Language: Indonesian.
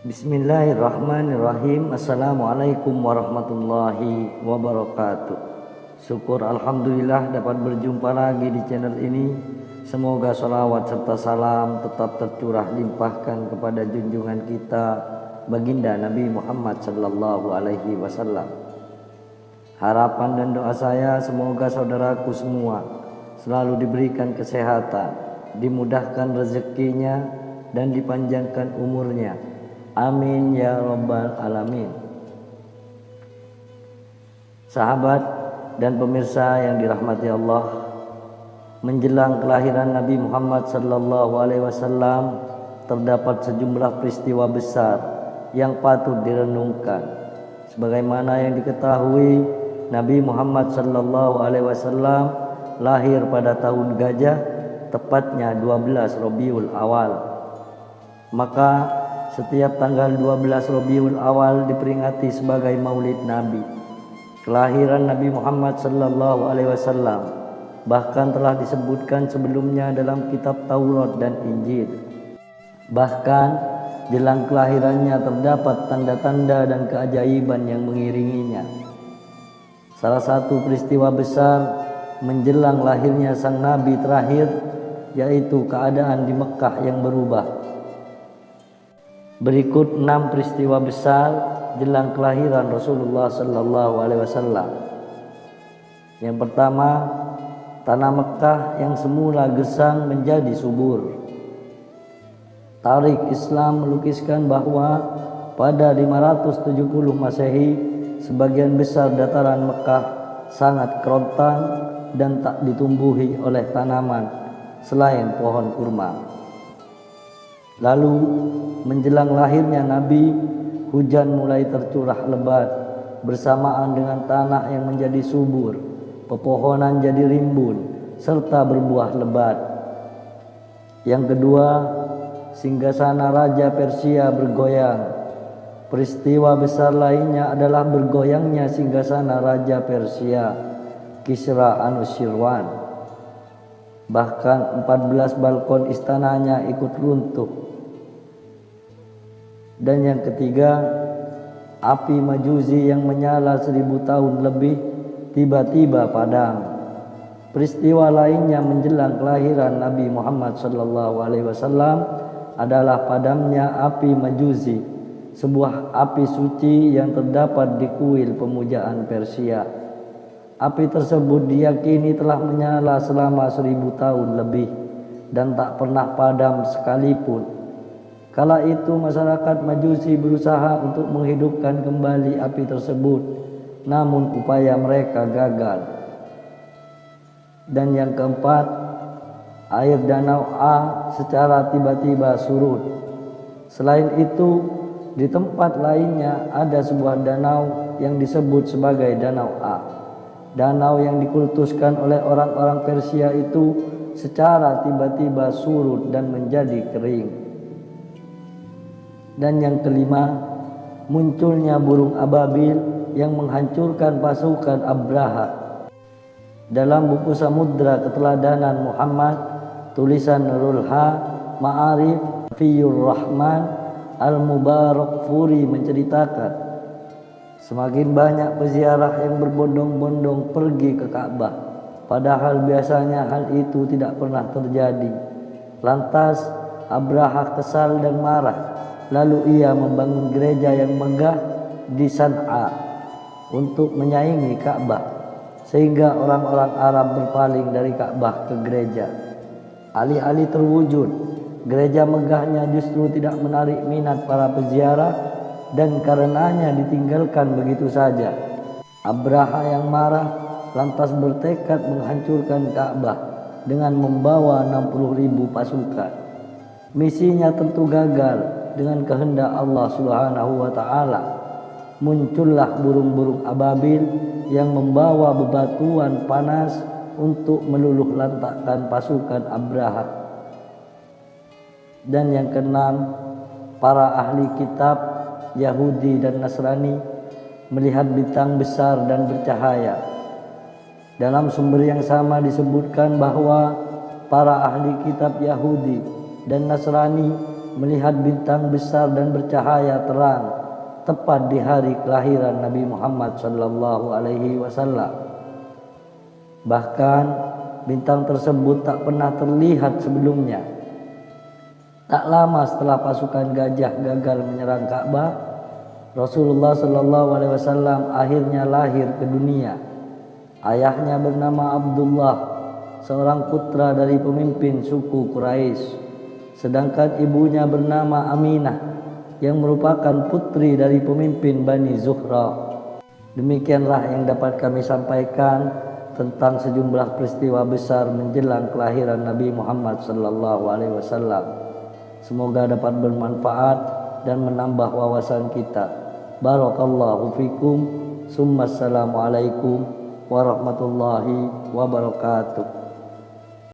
Bismillahirrahmanirrahim. Assalamualaikum warahmatullahi wabarakatuh. Syukur alhamdulillah dapat berjumpa lagi di channel ini. Semoga sholawat serta salam tetap tercurah limpahkan kepada junjungan kita baginda Nabi Muhammad sallallahu alaihi wasallam. Harapan dan doa saya semoga saudaraku semua selalu diberikan kesehatan, dimudahkan rezekinya dan dipanjangkan umurnya. Amin ya rabbal alamin. Sahabat dan pemirsa yang dirahmati Allah, menjelang kelahiran Nabi Muhammad sallallahu alaihi wasallam terdapat sejumlah peristiwa besar yang patut direnungkan. Sebagaimana yang diketahui, Nabi Muhammad sallallahu alaihi wasallam lahir pada tahun gajah, tepatnya 12 Rabiul Awal. Maka setiap tanggal 12 Rabiul Awal diperingati sebagai Maulid Nabi. Kelahiran Nabi Muhammad sallallahu alaihi wasallam bahkan telah disebutkan sebelumnya dalam kitab Taurat dan Injil. Bahkan jelang kelahirannya terdapat tanda-tanda dan keajaiban yang mengiringinya. Salah satu peristiwa besar menjelang lahirnya sang Nabi terakhir yaitu keadaan di Mekah yang berubah. Berikut 6 peristiwa besar jelang kelahiran Rasulullah sallallahu alaihi wasallam. Yang pertama, tanah Mekah yang semula gersang menjadi subur. Tarikh Islam melukiskan bahwa pada 570 Masehi sebagian besar dataran Mekah sangat kerontang dan tak ditumbuhi oleh tanaman selain pohon kurma. Lalu menjelang lahirnya Nabi, hujan mulai tercurah lebat bersamaan dengan tanah yang menjadi subur, pepohonan jadi rimbun serta berbuah lebat. Yang kedua, singgasana Raja Persia bergoyang. Peristiwa besar lainnya adalah bergoyangnya singgasana Raja Persia, Kisra Anushirwan. Bahkan 14 balkon istananya ikut runtuh. Dan yang ketiga, api Majusi yang menyala 1000 tahun lebih tiba-tiba padam. Peristiwa lainnya menjelang kelahiran Nabi Muhammad sallallahu alaihi wasallam adalah padamnya api Majusi, sebuah api suci yang terdapat di kuil pemujaan Persia. Api tersebut diyakini telah menyala selama 1000 tahun lebih dan tak pernah padam sekalipun. Kala itu masyarakat Majusi berusaha untuk menghidupkan kembali api tersebut, namun upaya mereka gagal. Dan yang keempat, air danau A secara tiba-tiba surut. Selain itu, di tempat lainnya ada sebuah danau yang disebut sebagai Danau A. Danau yang dikultuskan oleh orang-orang Persia itu secara tiba-tiba surut dan menjadi kering. Dan yang kelima, munculnya burung ababil yang menghancurkan pasukan Abraha. Dalam buku Samudra Keteladanan Muhammad, tulisan Nurul Ha Ma'arif Fiyur Rahman Al-Mubarak Furi menceritakan, semakin banyak peziarah yang berbondong-bondong pergi ke Ka'bah, padahal biasanya hal itu tidak pernah terjadi. Lantas Abraha kesal dan marah. Lalu ia membangun gereja yang megah di San'a untuk menyaingi Ka'bah, sehingga orang-orang Arab berpaling dari Ka'bah ke gereja. Alih-alih terwujud, gereja megahnya justru tidak menarik minat para peziarah dan karenanya ditinggalkan begitu saja. Abraha yang marah lantas bertekad menghancurkan Ka'bah dengan membawa 60.000 pasukan. Misinya tentu gagal. Dengan kehendak Allah Subhanahu wa taala, muncullah burung-burung ababil yang membawa bebatuan panas untuk meluluh lantakkan pasukan Abraha. Dan yang keenam, para ahli kitab Yahudi dan Nasrani melihat bintang besar dan bercahaya. Dalam sumber yang sama disebutkan bahwa para ahli kitab Yahudi dan Nasrani melihat bintang besar dan bercahaya terang tepat di hari kelahiran Nabi Muhammad sallallahu alaihi wasallam. Bahkan bintang tersebut tak pernah terlihat sebelumnya. Tak lama setelah pasukan gajah gagal menyerang Ka'bah, Rasulullah sallallahu alaihi wasallam akhirnya lahir ke dunia. Ayahnya bernama Abdullah, seorang putra dari pemimpin suku Quraisy, sedangkan ibunya bernama Aminah yang merupakan putri dari pemimpin Bani Zuhra. Demikianlah yang dapat kami sampaikan tentang sejumlah peristiwa besar menjelang kelahiran Nabi Muhammad sallallahu alaihi wasallam. Semoga dapat bermanfaat dan menambah wawasan kita. Barakallahu fikum. Summa assalamualaikum warahmatullahi wabarakatuh.